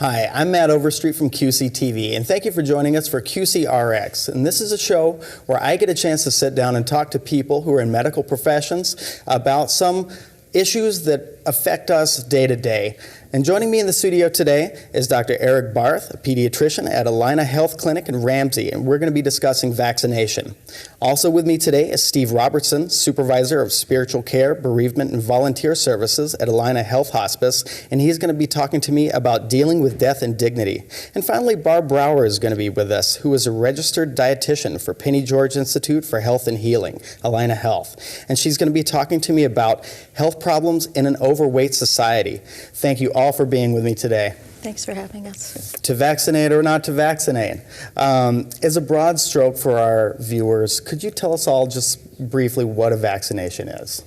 Hi, I'm Matt Overstreet from QCTV, and thank you for joining us for QCRx. And this is a show where I get a chance to sit down and talk to people who are in medical professions about some issues that affect us day to day. And joining me in the studio today is Dr. Eric Barth, a pediatrician at Allina Health Clinic in Ramsey, and we're going to be discussing vaccination. Also with me today is Steve Robertson, Supervisor of Spiritual Care, Bereavement, and Volunteer Services at Allina Health Hospice, and he's going to be talking to me about dealing with death and dignity. And finally, Barb Brower is going to be with us, who is a registered dietitian for Penny George Institute for Health and Healing, Allina Health. And she's going to be talking to me about health problems in an overweight society. Thank you all for being with me today. Thanks for having us. To vaccinate or not to vaccinate. As a broad stroke for our viewers, could you tell us all just briefly what a vaccination is?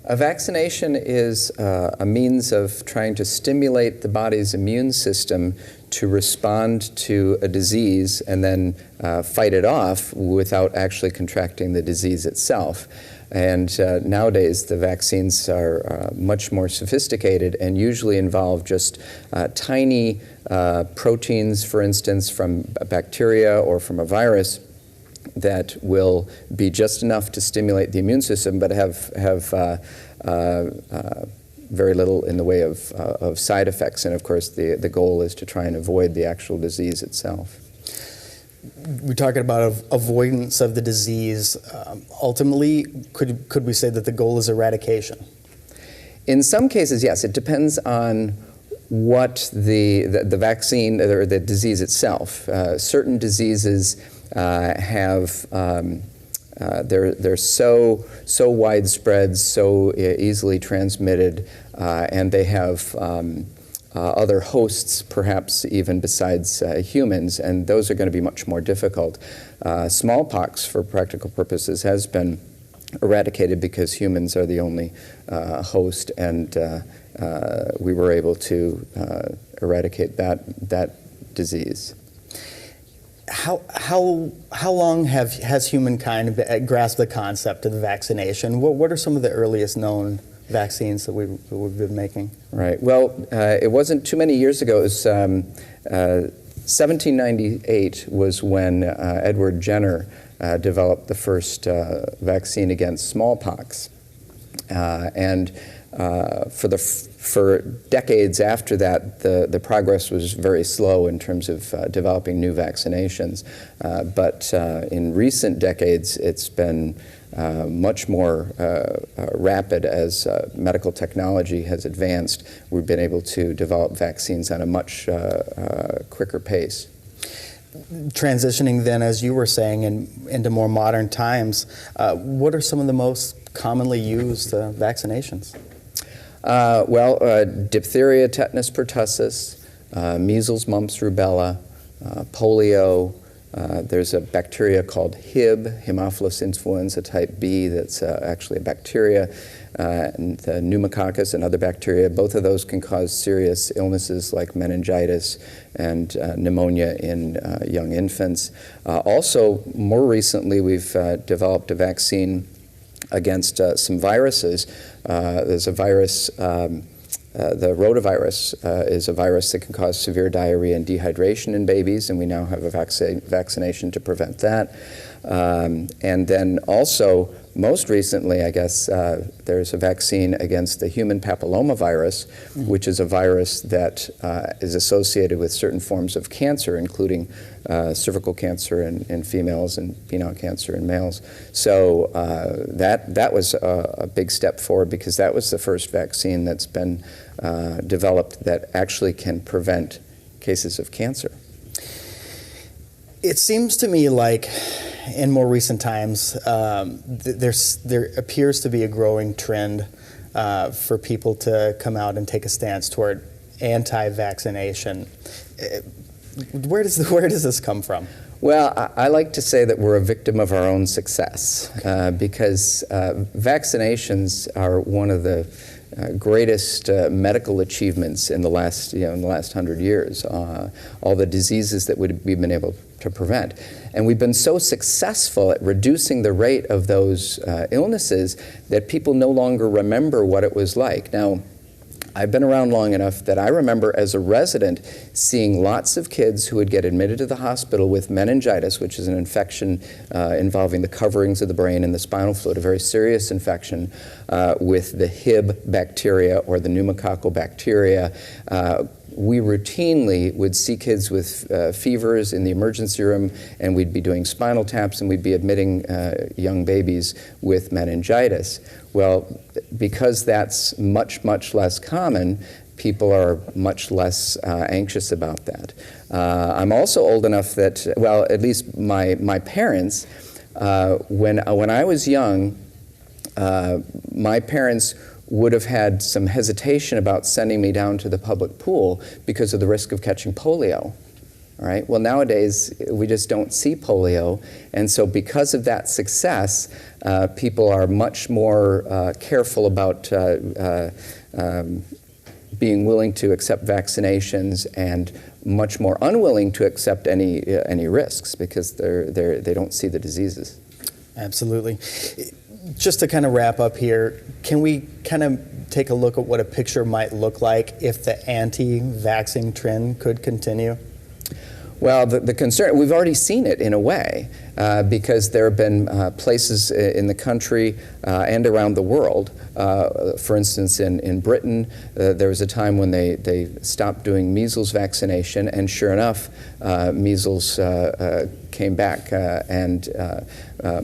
A vaccination is a means of trying to stimulate the body's immune system to respond to a disease and then fight it off without actually contracting the disease itself. And nowadays, the vaccines are much more sophisticated and usually involve just tiny proteins, for instance, from a bacteria or from a virus that will be just enough to stimulate the immune system, but have very little in the way of side effects. And of course, the goal is to try and avoid the actual disease itself. We're talking about avoidance of the disease. Ultimately, could we say that the goal is eradication? In some cases, yes. It depends on what the vaccine or the disease itself. Certain diseases have they're so widespread, so easily transmitted, and they have other hosts, perhaps even besides humans, and those are going to be much more difficult. Smallpox, for practical purposes, has been eradicated because humans are the only host, and we were able to eradicate that disease. How long has humankind grasped the concept of the vaccination? What are some of the earliest known vaccines that we've been making? Right. Well, it wasn't too many years ago. It was 1798 was when Edward Jenner developed the first vaccine against smallpox, and for decades after that, the progress was very slow in terms of developing new vaccinations. But in recent decades, it's been much more rapid as medical technology has advanced. We've been able to develop vaccines on a much quicker pace. Transitioning then, as you were saying, into more modern times, what are some of the most commonly used vaccinations? Diphtheria, tetanus pertussis, measles, mumps, rubella, polio. There's a bacteria called Hib, Haemophilus influenza type B, that's actually a bacteria, and pneumococcus and other bacteria. Both of those can cause serious illnesses like meningitis and pneumonia in young infants. Also, more recently, we've developed a vaccine against some viruses. There's a virus, the rotavirus is a virus that can cause severe diarrhea and dehydration in babies, and we now have a vaccination to prevent that. And then also most recently, I guess, there's a vaccine against the human papillomavirus, which is a virus that is associated with certain forms of cancer, including cervical cancer in females and penile cancer in males. So that was a big step forward, because that was the first vaccine that's been developed that actually can prevent cases of cancer. It seems to me like in more recent times, there appears to be a growing trend for people to come out and take a stance toward anti-vaccination. Where does this come from? Well, I like to say that we're a victim of our own success, because vaccinations are one of the greatest medical achievements in the last 100 years. All the diseases that we've been able to prevent, and we've been so successful at reducing the rate of those illnesses that people no longer remember what it was like. Now, I've been around long enough that I remember as a resident seeing lots of kids who would get admitted to the hospital with meningitis, which is an infection involving the coverings of the brain and the spinal fluid, a very serious infection with the Hib bacteria or the pneumococcal bacteria. We routinely would see kids with fevers in the emergency room, and we'd be doing spinal taps, and we'd be admitting young babies with meningitis. Well, because that's much, much less common, people are much less anxious about that. I'm also old enough that, well, at least my parents, when I was young, my parents would have had some hesitation about sending me down to the public pool because of the risk of catching polio. All right? Well, nowadays, we just don't see polio, and so because of that success, people are much more careful about being willing to accept vaccinations, and much more unwilling to accept any risks, because they don't see the diseases. Absolutely. Just to kind of wrap up here, can we kind of take a look at what a picture might look like if the anti-vaxxing trend could continue? Well, the concern, we've already seen it in a way, because there have been places in the country and around the world. For instance, in Britain, there was a time when they stopped doing measles vaccination, and sure enough, measles came back. And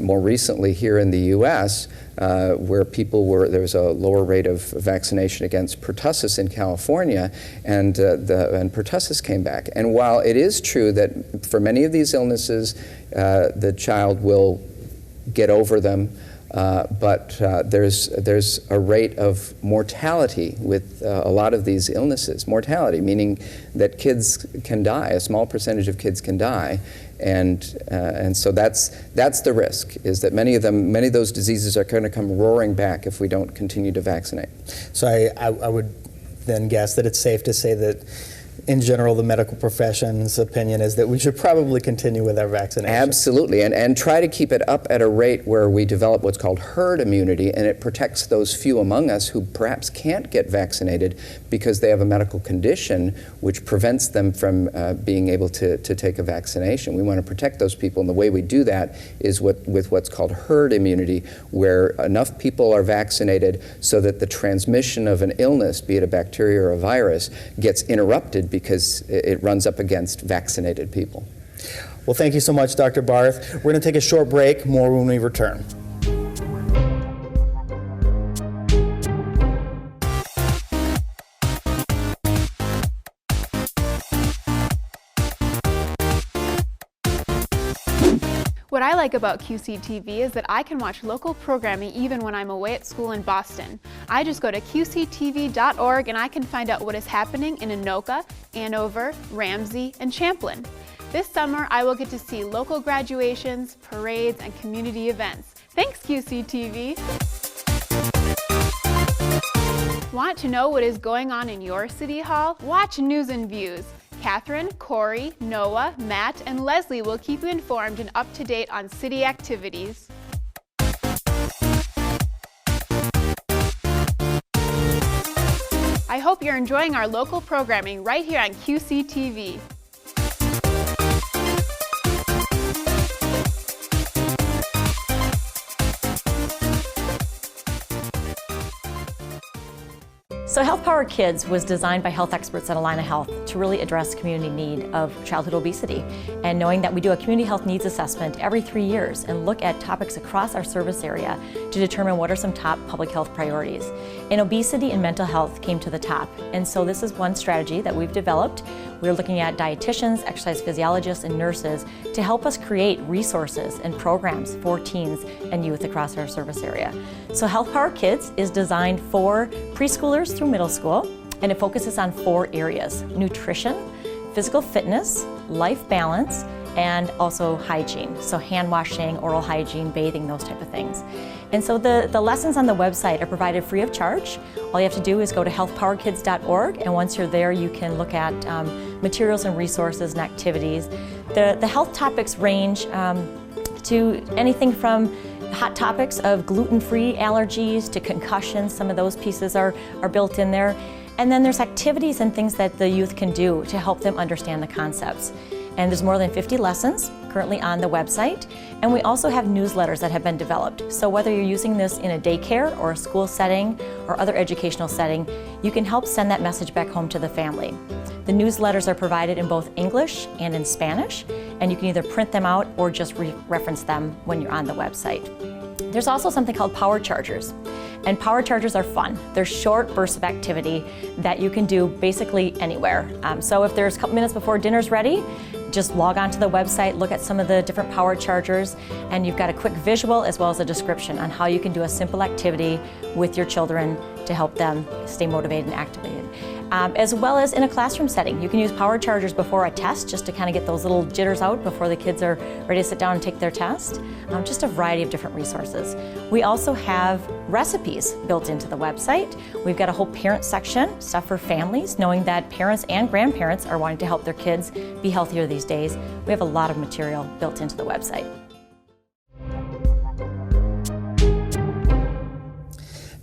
more recently here in the U.S., where there was a lower rate of vaccination against pertussis in California, and pertussis came back. And while it is true that for many of these illnesses, the child will get over them, but there's a rate of mortality with a lot of these illnesses. Mortality, meaning that kids can die, a small percentage of kids can die. And so that's the risk, is that many of those diseases are going to come roaring back if we don't continue to vaccinate. So I would then guess that it's safe to say that, in general, the medical profession's opinion is that we should probably continue with our vaccination. Absolutely, and try to keep it up at a rate where we develop what's called herd immunity, and it protects those few among us who perhaps can't get vaccinated because they have a medical condition which prevents them from being able to take a vaccination. We want to protect those people, and the way we do that is with what's called herd immunity, where enough people are vaccinated so that the transmission of an illness, be it a bacteria or a virus, gets interrupted because it runs up against vaccinated people. Well, thank you so much, Dr. Barth. We're going to take a short break, more when we return. What I like about QCTV is that I can watch local programming even when I'm away at school in Boston. I just go to QCTV.org and I can find out what is happening in Anoka, Andover, Ramsey, and Champlin. This summer, I will get to see local graduations, parades, and community events. Thanks, QCTV! Want to know what is going on in your city hall? Watch News and Views. Catherine, Corey, Noah, Matt, and Leslie will keep you informed and up to date on city activities. I hope you're enjoying our local programming right here on QCTV. So Health Power Kids was designed by health experts at Allina Health to really address community need of childhood obesity. And knowing that we do a community health needs assessment every 3 years and look at topics across our service area to determine what are some top public health priorities. And obesity and mental health came to the top. And so this is one strategy that we've developed. We're looking at dietitians, exercise physiologists, and nurses to help us create resources and programs for teens and youth across our service area. So Health Power Kids is designed for preschoolers through middle school, and it focuses on 4 areas: nutrition, physical fitness, life balance, and also hygiene. So hand washing, oral hygiene, bathing, those type of things. And so the lessons on the website are provided free of charge. All you have to do is go to healthpowerkids.org, and once you're there, you can look at materials and resources and activities. The health topics range to anything from hot topics of gluten-free allergies to concussions. Some of those pieces are built in there. And then there's activities and things that the youth can do to help them understand the concepts. And there's more than 50 lessons currently on the website. And we also have newsletters that have been developed. So whether you're using this in a daycare or a school setting or other educational setting, you can help send that message back home to the family. The newsletters are provided in both English and in Spanish, and you can either print them out or just reference them when you're on the website. There's also something called power chargers. And power chargers are fun. They're short bursts of activity that you can do basically anywhere. So if there's a couple minutes before dinner's ready, just log on to the website, look at some of the different power chargers, and you've got a quick visual as well as a description on how you can do a simple activity with your children to help them stay motivated and activated. As well as in a classroom setting. You can use power chargers before a test just to kind of get those little jitters out before the kids are ready to sit down and take their test. Just a variety of different resources. We also have recipes built into the website. We've got a whole parent section, stuff for families, knowing that parents and grandparents are wanting to help their kids be healthier these days. We have a lot of material built into the website.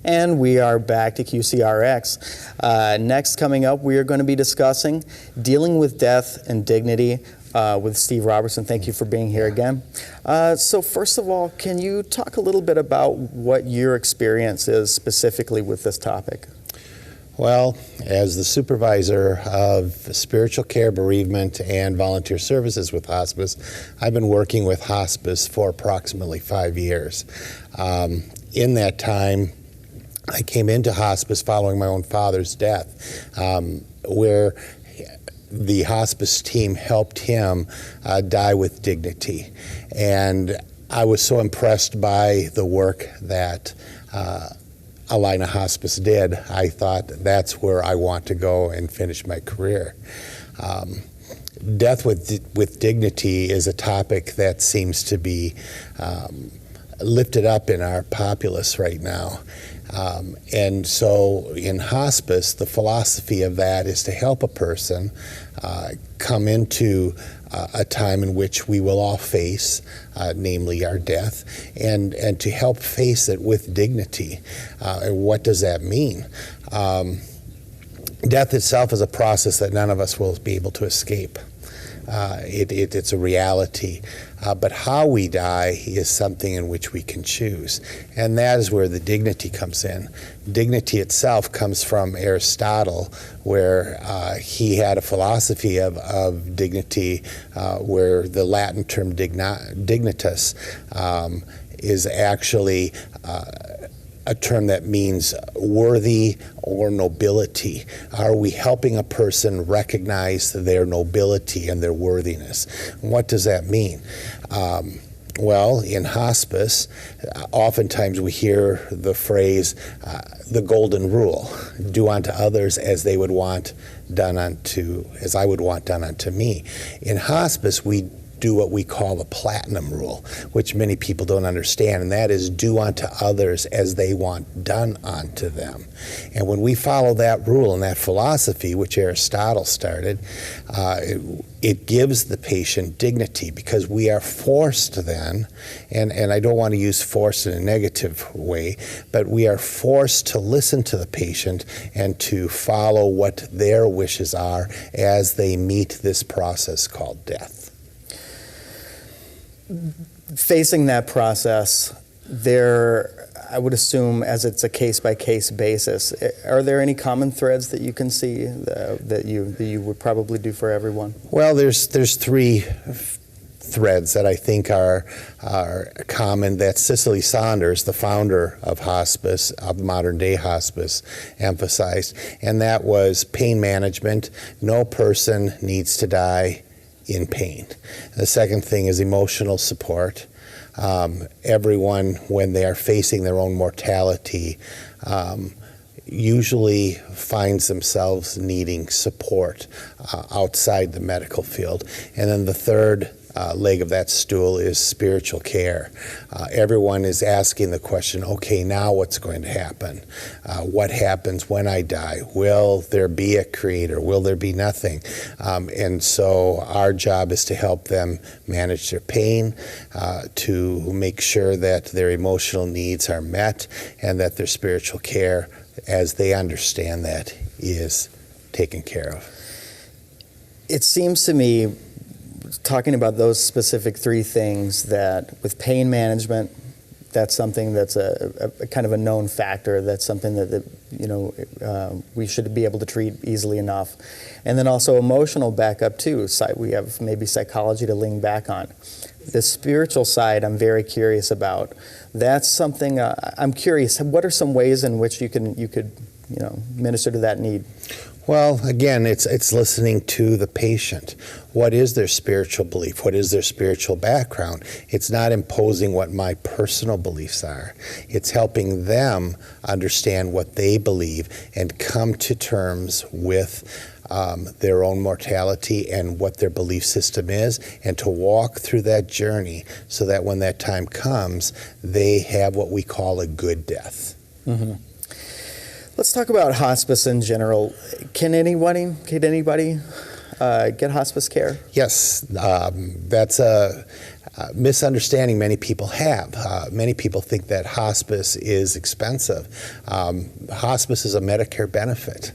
And we are back to QCRx. Next coming up, we are going to be discussing dealing with death and dignity with Steve Robertson. Thank you for being here again. So first of all, can you talk a little bit about what your experience is specifically with this topic? Well, as the Supervisor of Spiritual Care, Bereavement, and Volunteer Services with Hospice, I've been working with Hospice for approximately 5 years. In that time, I came into Hospice following my own father's death, where the Hospice team helped him die with dignity. And I was so impressed by the work that Allina Hospice did. I thought that's where I want to go and finish my career. Death with dignity is a topic that seems to be lifted up in our populace right now. And so in hospice, the philosophy of that is to help a person come into a time in which we will all face, namely our death, and to help face it with dignity. And what does that mean? Death itself is a process that none of us will be able to escape. It's a reality. But how we die is something in which we can choose. And that is where the dignity comes in. Dignity itself comes from Aristotle, where he had a philosophy of dignity, where the Latin term dignitas is actually a term that means worthy or nobility. Are we helping a person recognize their nobility and their worthiness? What does that mean? Well, in hospice, oftentimes we hear the phrase, the golden rule, do unto others as I would want done unto me. In hospice, we do what we call the platinum rule, which many people don't understand, and that is do unto others as they want done unto them. And when we follow that rule and that philosophy, which Aristotle started, it gives the patient dignity, because we are forced then, and I don't want to use forced in a negative way, but we are forced to listen to the patient and to follow what their wishes are as they meet this process called death. Facing that process, there I would assume as it's a case-by-case basis. Are there any common threads that you can see that you would probably do for everyone? Well, there's three threads that I think are common that Cicely Saunders, the founder of hospice, of modern day hospice, emphasized, and that was pain management. No person needs to die in pain. The second thing is emotional support. Everyone, when they are facing their own mortality, usually finds themselves needing support outside the medical field. And then the third leg of that stool is spiritual care. Everyone is asking the question, okay, now what's going to happen? What happens when I die? Will there be a creator? Will there be nothing? And so our job is to help them manage their pain, to make sure that their emotional needs are met, and that their spiritual care, as they understand that, is taken care of. It seems to me, talking about those specific three things, that with pain management, that's something that's a kind of a known factor. That's something that we should be able to treat easily enough. And then also emotional backup too. We have maybe psychology to lean back on. The spiritual side, I'm very curious about. That's something I'm curious. What are some ways in which you could minister to that need? Well, again, it's listening to the patient. What is their spiritual belief? What is their spiritual background? It's not imposing what my personal beliefs are. It's helping them understand what they believe and come to terms with their own mortality and what their belief system is, and to walk through that journey so that when that time comes, they have what we call a good death. Mm-hmm. Let's talk about hospice in general. Can anybody get hospice care? Yes, that's a misunderstanding many people have. Many people think that hospice is expensive. Hospice is a Medicare benefit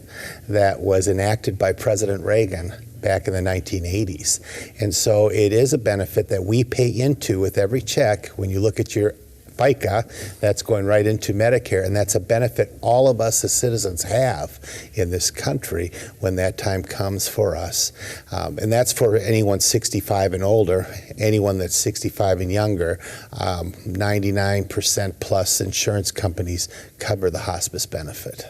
that was enacted by President Reagan back in the 1980s. And so it is a benefit that we pay into with every check. When you look at your FICA, that's going right into Medicare, and that's a benefit all of us as citizens have in this country when that time comes for us. And that's for anyone 65 and older. Anyone that's 65 and younger, 99% plus insurance companies cover the hospice benefit.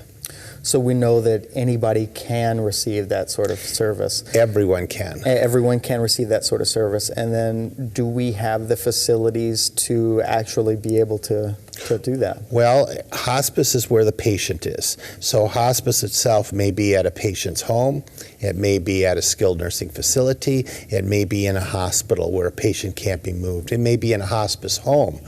So we know that anybody can receive that sort of service. Everyone can. Everyone can receive that sort of service. And then do we have the facilities to actually be able to do that? Well, hospice is where the patient is. So hospice itself may be at a patient's home. It may be at a skilled nursing facility. It may be in a hospital where a patient can't be moved. It may be in a hospice home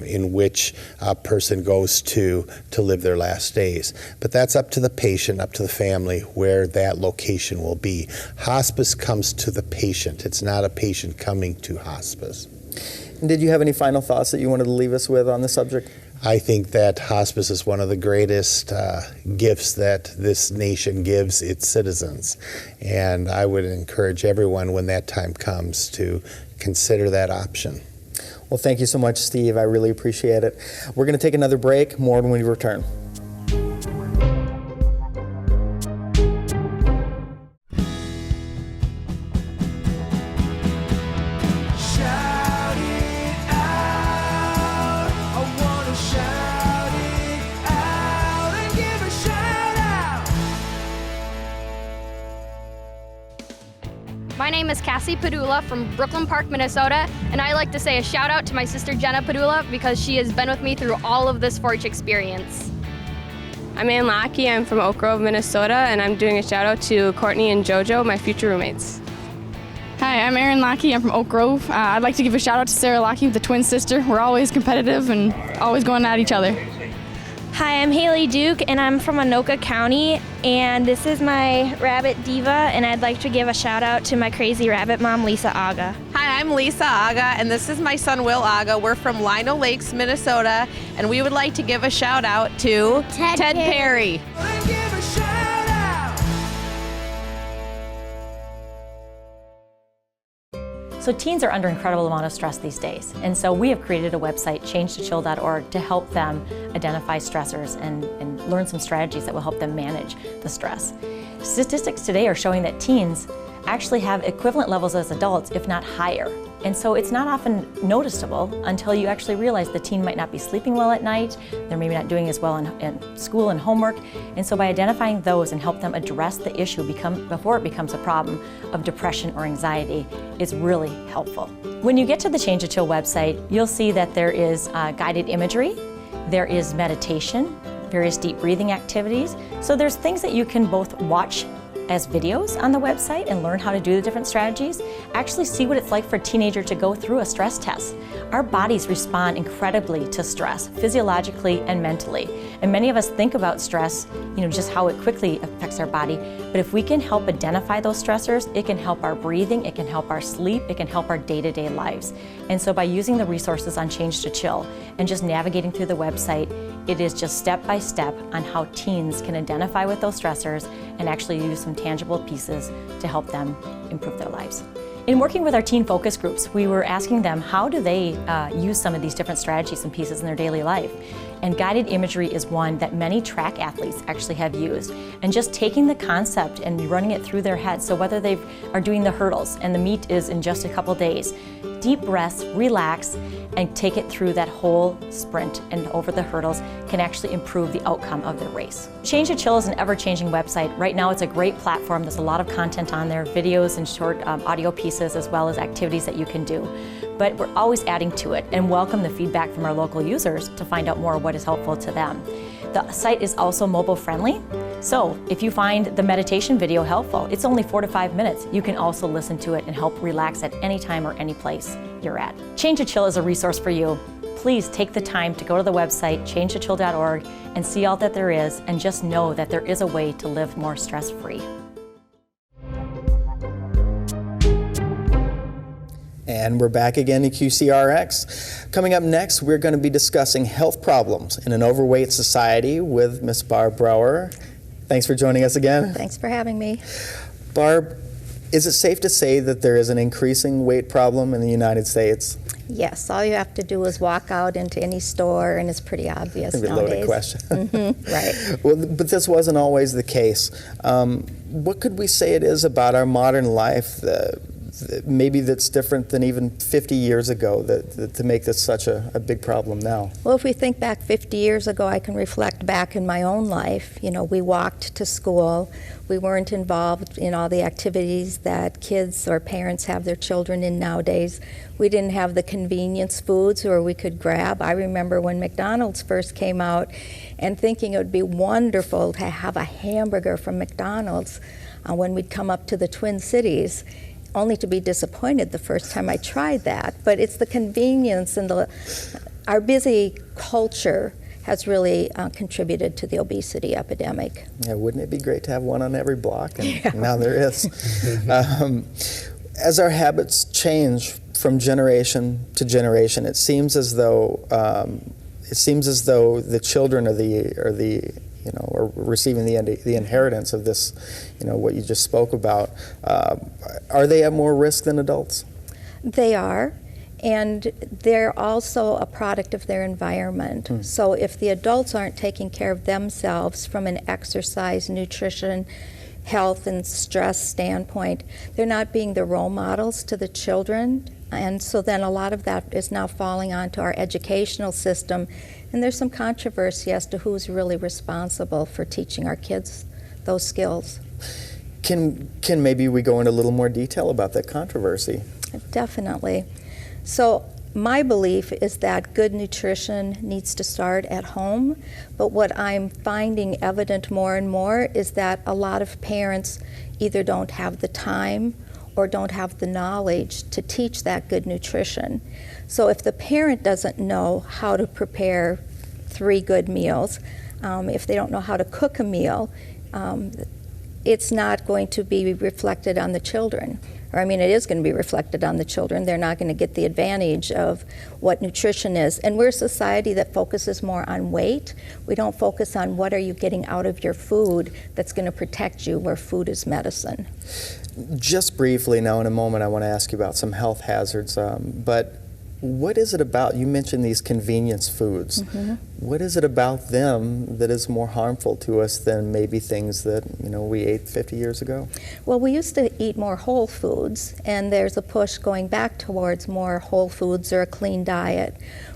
in which a person goes to live their last days. But that's up to the patient, up to the family, where that location will be. Hospice comes to the patient. It's not a patient coming to hospice. And did you have any final thoughts that you wanted to leave us with on the subject? I think that hospice is one of the greatest gifts that this nation gives its citizens. And I would encourage everyone when that time comes to consider that option. Well, thank you so much, Steve. I really appreciate it. We're going to take another break. More when we return. My name is Cassie Padula from Brooklyn Park, Minnesota, and I like to say a shout out to my sister Jenna Padula because she has been with me through all of this 4-H experience. I'm Ann Lockey. I'm from Oak Grove, Minnesota, and I'm doing a shout out to Courtney and JoJo, my future roommates. Hi, I'm Erin Lockey. I'm from Oak Grove. I'd like to give a shout out to Sarah Lockey, the twin sister. We're always competitive and always going at each other. Hi, I'm Haley Duke, and I'm from Anoka County, and this is my rabbit Diva, and I'd like to give a shout out to my crazy rabbit mom, Lisa Aga. Hi, I'm Lisa Aga, and this is my son, Will Aga. We're from Lino Lakes, Minnesota, and we would like to give a shout out to Ted Perry. So teens are under incredible amount of stress these days. And so we have created a website, changetochill.org, to help them identify stressors and learn some strategies that will help them manage the stress. Statistics today are showing that teens actually have equivalent levels as adults, if not higher. And so it's not often noticeable until you actually realize the teen might not be sleeping well at night, they're maybe not doing as well in school and homework. And so by identifying those and help them address the issue before it becomes a problem of depression or anxiety is really helpful. When you get to the Change to Chill website, you'll see that there is guided imagery, there is meditation, various deep breathing activities. So there's things that you can both watch as videos on the website and learn how to do the different strategies, actually see what it's like for a teenager to go through a stress test. Our bodies respond incredibly to stress, physiologically and mentally. And many of us think about stress, just how it quickly affects our body. But if we can help identify those stressors, it can help our breathing, it can help our sleep, it can help our day-to-day lives. And so by using the resources on Change to Chill and just navigating through the website, it is just step-by-step on how teens can identify with those stressors and actually use some tangible pieces to help them improve their lives. In working with our teen focus groups, we were asking them how do they use some of these different strategies and pieces in their daily life. And guided imagery is one that many track athletes actually have used. And just taking the concept and running it through their head, so whether they are doing the hurdles and the meet is in just a couple days, deep breaths, relax, and take it through that whole sprint and over the hurdles can actually improve the outcome of their race. Change to Chill is an ever-changing website. Right now it's a great platform. There's a lot of content on there, videos and short audio pieces, as well as activities that you can do. But we're always adding to it and welcome the feedback from our local users to find out more what is helpful to them. The site is also mobile friendly. So if you find the meditation video helpful, it's only 4 to 5 minutes. You can also listen to it and help relax at any time or any place you're at. Change to Chill is a resource for you. Please take the time to go to the website, changetochill.org, and see all that there is, and just know that there is a way to live more stress-free. And we're back again to QCRx. Coming up next, we're going to be discussing health problems in an overweight society with Ms. Barb Brower. Thanks for joining us again. Thanks for having me. Barb, is it safe to say that there is an increasing weight problem in the United States? Yes, all you have to do is walk out into any store and it's pretty obvious nowadays. Loaded question. Right. Well, but this wasn't always the case. What could we say it is about our modern life maybe that's different than even 50 years ago that to make this such a big problem now? Well, if we think back 50 years ago, I can reflect back in my own life. We walked to school. We weren't involved in all the activities that kids or parents have their children in nowadays. We didn't have the convenience foods where we could grab. I remember when McDonald's first came out and thinking it would be wonderful to have a hamburger from McDonald's when we'd come up to the Twin Cities, only to be disappointed the first time I tried that. But it's the convenience and our busy culture has really contributed to the obesity epidemic. Yeah, wouldn't it be great to have one on every block? And now there is. As our habits change from generation to generation, it seems as though the children are receiving the inheritance of this, what you just spoke about. Are they at more risk than adults? They are, and they're also a product of their environment. So if the adults aren't taking care of themselves from an exercise, nutrition, health, and stress standpoint, they're not being the role models to the children. And so then a lot of that is now falling onto our educational system. And there's some controversy as to who's really responsible for teaching our kids those skills. Can maybe we go into a little more detail about that controversy? Definitely. So my belief is that good nutrition needs to start at home, but what I'm finding evident more and more is that a lot of parents either don't have the time or don't have the knowledge to teach that good nutrition. So if the parent doesn't know how to prepare 3 good meals, if they don't know how to cook a meal, it's not going to be reflected on the children. Or, I mean, it is going to be reflected on the children. They're not going to get the advantage of what nutrition is. And we're a society that focuses more on weight. We don't focus on what are you getting out of your food that's going to protect you, where food is medicine. Just briefly now, in a moment, I want to ask you about some health hazards, but what is it about, you mentioned these convenience foods, what is it about them that is more harmful to us than maybe things that, you know, we ate 50 years ago? Well, we used to eat more whole foods, and there's a push going back towards more whole foods or a clean diet,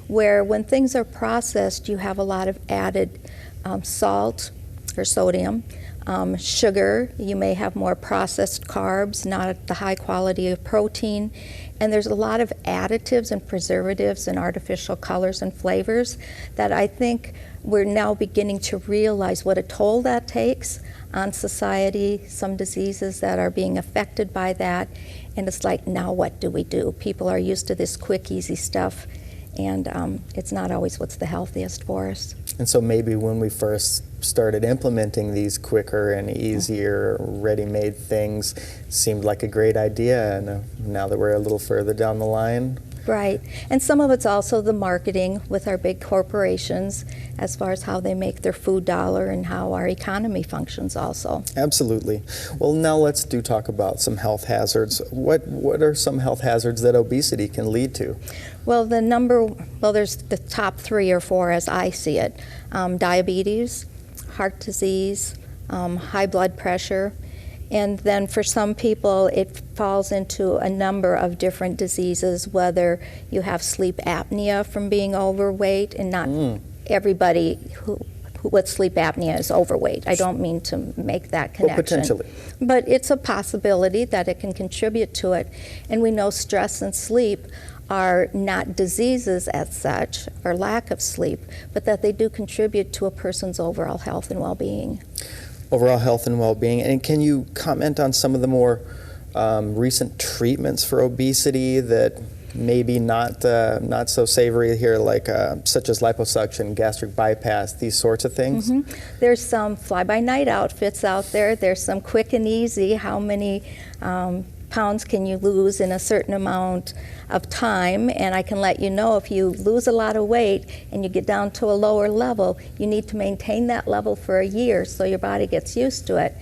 where when things are processed, you have a lot of added salt or sodium, sugar, you may have more processed carbs, not the high quality of protein, and there's a lot of additives and preservatives and artificial colors and flavors that I think we're now beginning to realize what a toll that takes on society, some diseases that are being affected by that, and it's like, now what do we do? People are used to this quick, easy stuff, and it's not always what's the healthiest for us. And so maybe when we first started implementing these quicker and easier ready-made things, seemed like a great idea, and now that we're a little further down the line. Right, and some of it's also the marketing with our big corporations as far as how they make their food dollar and how our economy functions also. Absolutely. Well, now let's talk about some health hazards. What are some health hazards that obesity can lead to? Well, there's the top 3 or 4 as I see it. Diabetes, heart disease, high blood pressure, and then for some people it falls into a number of different diseases, whether you have sleep apnea from being overweight, and not everybody who with sleep apnea is overweight. I don't mean to make that connection. Well, potentially. But it's a possibility that it can contribute to it, and we know stress and sleep are not diseases as such, or lack of sleep, but that they do contribute to a person's overall health and well-being. Overall health and well-being. And can you comment on some of the more recent treatments for obesity that maybe not so savory here, like such as liposuction, gastric bypass, these sorts of things? There's some fly-by-night outfits out there. There's some quick and easy, how many pounds can you lose in a certain amount of time, and I can let you know if you lose a lot of weight and you get down to a lower level, you need to maintain that level for a year so your body gets used to it.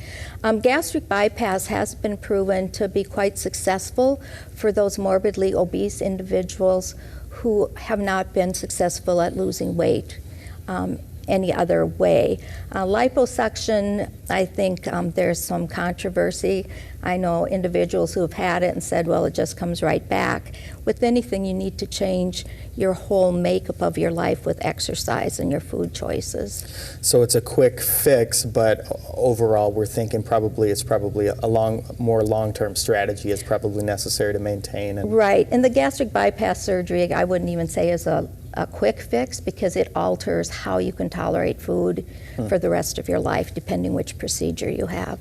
Gastric bypass has been proven to be quite successful for those morbidly obese individuals who have not been successful at losing weight any other way. Liposuction, I think there's some controversy. I know individuals who have had it and said, well, it just comes right back. With anything, you need to change your whole makeup of your life with exercise and your food choices. So it's a quick fix, but overall we're thinking it's probably a more long-term strategy is probably necessary to maintain. Right, and the gastric bypass surgery, I wouldn't even say is a quick fix, because it alters how you can tolerate food for the rest of your life, depending which procedure you have.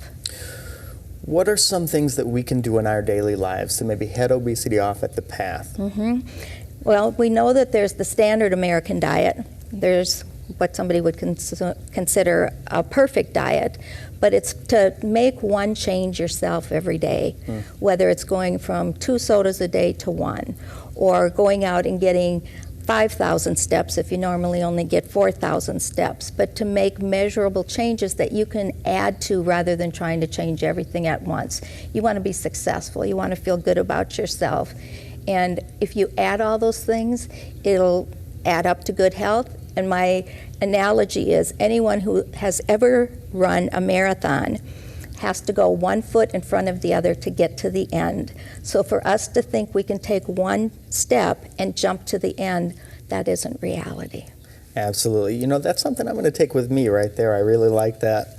What are some things that we can do in our daily lives to maybe head obesity off at the path? Well, we know that there's the standard American diet. There's what somebody would consider a perfect diet, but it's to make one change yourself every day, whether it's going from 2 sodas a day to 1, or going out and getting 5,000 steps if you normally only get 4,000 steps, but to make measurable changes that you can add to rather than trying to change everything at once. You want to be successful. You want to feel good about yourself. And if you add all those things, it'll add up to good health. And my analogy is anyone who has ever run a marathon has to go 1 foot in front of the other to get to the end. So for us to think we can take one step and jump to the end, that isn't reality. Absolutely. You know, that's something I'm going to take with me right there. I really like that.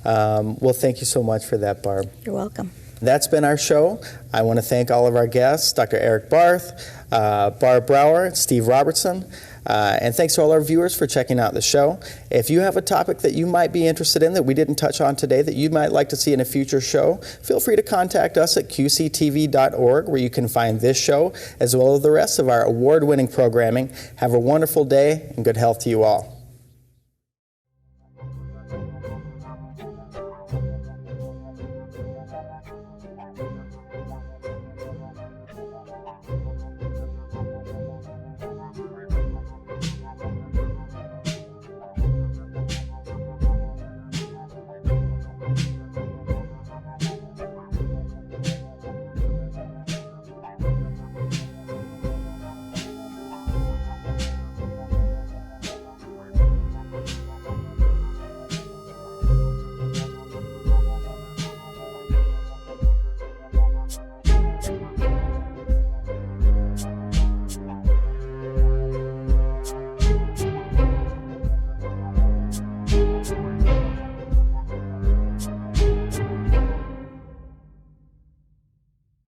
Well, thank you so much for that, Barb. You're welcome. That's been our show. I want to thank all of our guests, Dr. Eric Barth, Barb Brower, Steve Robertson, and thanks to all our viewers for checking out the show. If you have a topic that you might be interested in that we didn't touch on today that you might like to see in a future show, feel free to contact us at QCTV.org, where you can find this show as well as the rest of our award-winning programming. Have a wonderful day and good health to you all.